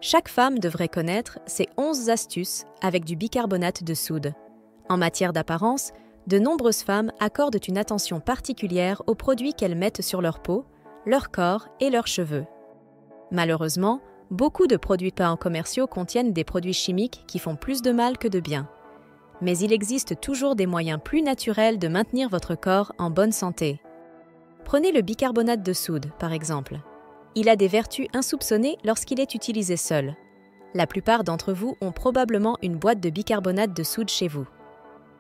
Chaque femme devrait connaître ces 11 astuces avec du bicarbonate de soude. En matière d'apparence, de nombreuses femmes accordent une attention particulière aux produits qu'elles mettent sur leur peau, leur corps et leurs cheveux. Malheureusement, beaucoup de produits peints commerciaux contiennent des produits chimiques qui font plus de mal que de bien. Mais il existe toujours des moyens plus naturels de maintenir votre corps en bonne santé. Prenez le bicarbonate de soude, par exemple. Il a des vertus insoupçonnées lorsqu'il est utilisé seul. La plupart d'entre vous ont probablement une boîte de bicarbonate de soude chez vous.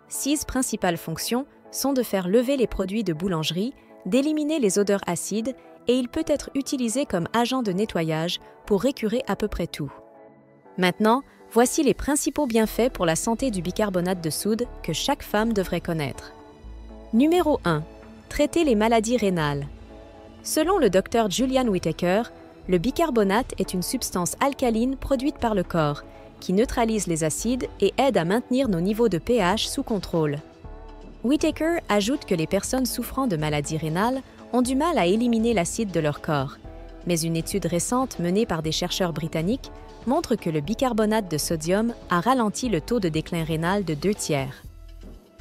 6 principales fonctions sont de faire lever les produits de boulangerie, d'éliminer les odeurs acides et il peut être utilisé comme agent de nettoyage pour récurer à peu près tout. Maintenant, voici les principaux bienfaits pour la santé du bicarbonate de soude que chaque femme devrait connaître. Numéro 1. Traiter les maladies rénales. Selon le Dr Julian Whittaker, le bicarbonate est une substance alcaline produite par le corps qui neutralise les acides et aide à maintenir nos niveaux de pH sous contrôle. Whittaker ajoute que les personnes souffrant de maladies rénales ont du mal à éliminer l'acide de leur corps, mais une étude récente menée par des chercheurs britanniques montre que le bicarbonate de sodium a ralenti le taux de déclin rénal de 2/3.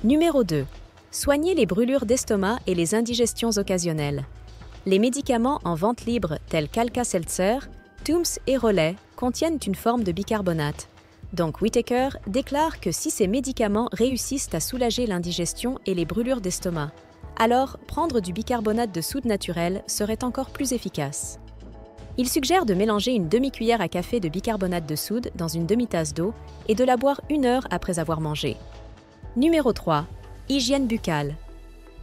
Numéro 2. Soigner les brûlures d'estomac et les indigestions occasionnelles. Les médicaments en vente libre tels qu'Alka-Seltzer, Tums et Rolais contiennent une forme de bicarbonate. Donc Whittaker déclare que si ces médicaments réussissent à soulager l'indigestion et les brûlures d'estomac, alors prendre du bicarbonate de soude naturel serait encore plus efficace. Il suggère de mélanger une demi-cuillère à café de bicarbonate de soude dans une demi-tasse d'eau et de la boire 1 heure après avoir mangé. Numéro 3. Hygiène buccale.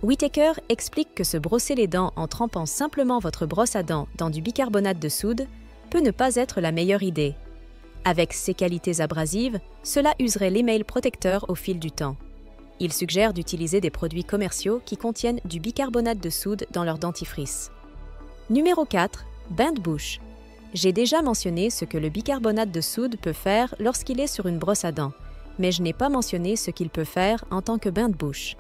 Whittaker explique que se brosser les dents en trempant simplement votre brosse à dents dans du bicarbonate de soude peut ne pas être la meilleure idée. Avec ses qualités abrasives, cela userait l'émail protecteur au fil du temps. Il suggère d'utiliser des produits commerciaux qui contiennent du bicarbonate de soude dans leur dentifrice. Numéro 4. Bain de bouche. J'ai déjà mentionné ce que le bicarbonate de soude peut faire lorsqu'il est sur une brosse à dents, mais je n'ai pas mentionné ce qu'il peut faire en tant que bain de bouche.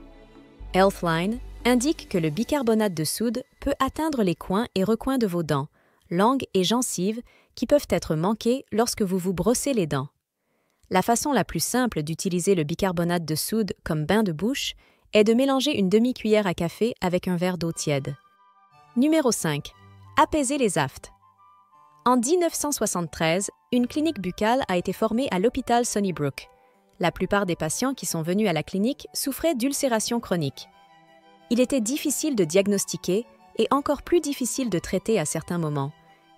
Healthline indique que le bicarbonate de soude peut atteindre les coins et recoins de vos dents, langue et gencives qui peuvent être manqués lorsque vous vous brossez les dents. La façon la plus simple d'utiliser le bicarbonate de soude comme bain de bouche est de mélanger une demi-cuillère à café avec un verre d'eau tiède. Numéro 5. Apaiser les aftes. En 1973, une clinique buccale a été formée à l'hôpital Sunnybrook. La plupart des patients qui sont venus à la clinique souffraient d'ulcération chronique. Il était difficile de diagnostiquer et encore plus difficile de traiter à certains moments,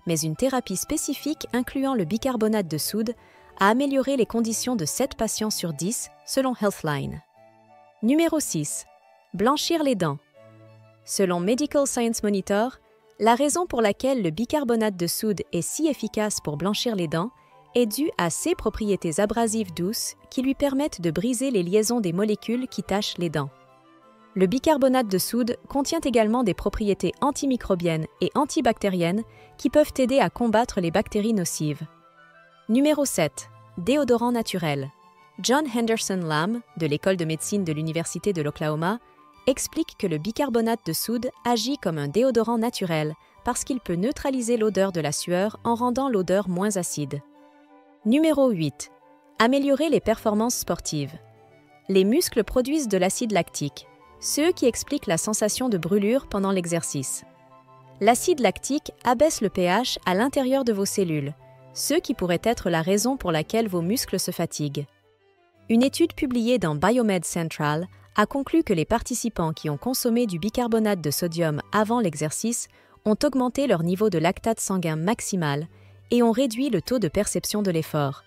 mais une thérapie spécifique incluant le bicarbonate de soude a amélioré les conditions de 7 patients sur 10 selon Healthline. Numéro 6. Blanchir les dents. Selon Medical Science Monitor, la raison pour laquelle le bicarbonate de soude est si efficace pour blanchir les dents est due à ses propriétés abrasives douces qui lui permettent de briser les liaisons des molécules qui tachent les dents. Le bicarbonate de soude contient également des propriétés antimicrobiennes et antibactériennes qui peuvent aider à combattre les bactéries nocives. Numéro 7. Déodorant naturel. John Henderson Lamb, de l'École de médecine de l'Université de l'Oklahoma, explique que le bicarbonate de soude agit comme un déodorant naturel parce qu'il peut neutraliser l'odeur de la sueur en rendant l'odeur moins acide. Numéro 8. Améliorer les performances sportives. Les muscles produisent de l'acide lactique, ce qui explique la sensation de brûlure pendant l'exercice. L'acide lactique abaisse le pH à l'intérieur de vos cellules, ce qui pourrait être la raison pour laquelle vos muscles se fatiguent. Une étude publiée dans Biomed Central a conclu que les participants qui ont consommé du bicarbonate de sodium avant l'exercice ont augmenté leur niveau de lactate sanguin maximal et ont réduit le taux de perception de l'effort.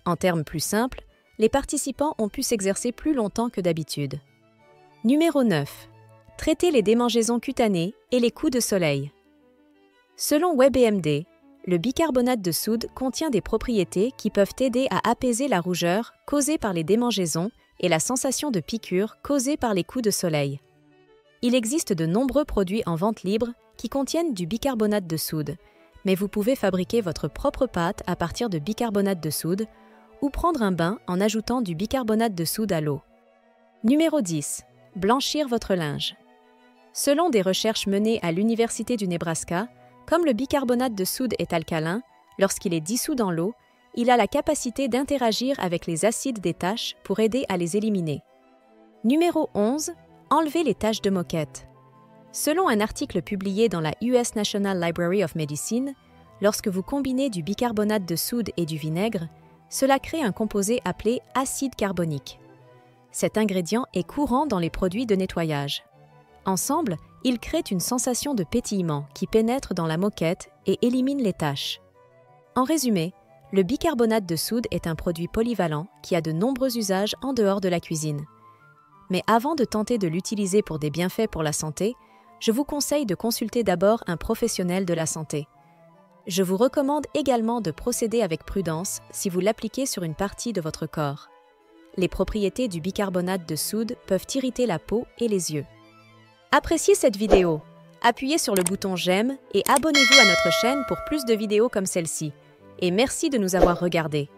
En termes plus simples, les participants ont pu s'exercer plus longtemps que d'habitude. Numéro 9. Traiter les démangeaisons cutanées et les coups de soleil. Selon WebMD, le bicarbonate de soude contient des propriétés qui peuvent aider à apaiser la rougeur causée par les démangeaisons et la sensation de piqûre causée par les coups de soleil. Il existe de nombreux produits en vente libre qui contiennent du bicarbonate de soude, mais vous pouvez fabriquer votre propre pâte à partir de bicarbonate de soude ou prendre un bain en ajoutant du bicarbonate de soude à l'eau. Numéro 10. Blanchir votre linge. Selon des recherches menées à l'Université du Nebraska, comme le bicarbonate de soude est alcalin, Lorsqu'il est dissous dans l'eau, il a la capacité d'interagir avec les acides des taches pour aider à les éliminer. Numéro 11. Enlever les taches de moquette. Selon un article publié dans la US National Library of Medicine, lorsque vous combinez du bicarbonate de soude et du vinaigre, cela crée un composé appelé acide carbonique. Cet ingrédient est courant dans les produits de nettoyage. Ensemble, ils créent une sensation de pétillement qui pénètre dans la moquette et élimine les taches. En résumé, le bicarbonate de soude est un produit polyvalent qui a de nombreux usages en dehors de la cuisine. Mais avant de tenter de l'utiliser pour des bienfaits pour la santé, je vous conseille de consulter d'abord un professionnel de la santé. Je vous recommande également de procéder avec prudence si vous l'appliquez sur une partie de votre corps. Les propriétés du bicarbonate de soude peuvent irriter la peau et les yeux. Appréciez cette vidéo, appuyez sur le bouton j'aime et abonnez-vous à notre chaîne pour plus de vidéos comme celle-ci. Et merci de nous avoir regardés.